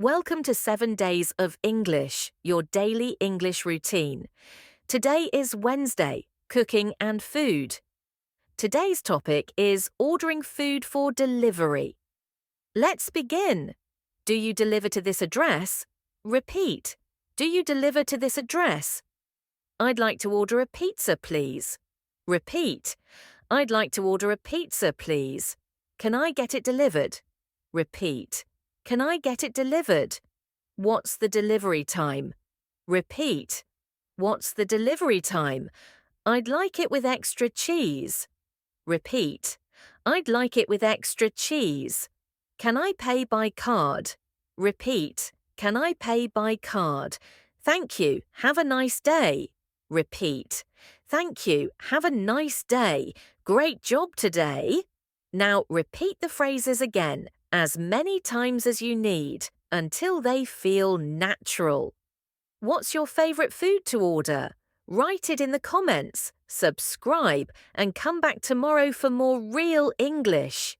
Welcome to 7 Days of English, your daily English routine. Today is Wednesday, cooking and food. Today's topic is ordering food for delivery. Let's begin. Do you deliver to this address? Repeat. Do you deliver to this address? I'd like to order a pizza, please. Repeat. I'd like to order a pizza, please. Can I get it delivered? Repeat. Can I get it delivered? What's the delivery time? Repeat. What's the delivery time? I'd like it with extra cheese. Repeat. I'd like it with extra cheese. Can I pay by card? Repeat. Can I pay by card? Thank you. Have a nice day. Repeat. Thank you. Have a nice day. Great job today. Now repeat the phrases again, as many times as you need, until they feel natural. What's your favorite food to order? Write it in the comments, subscribe, and come back tomorrow for more real English.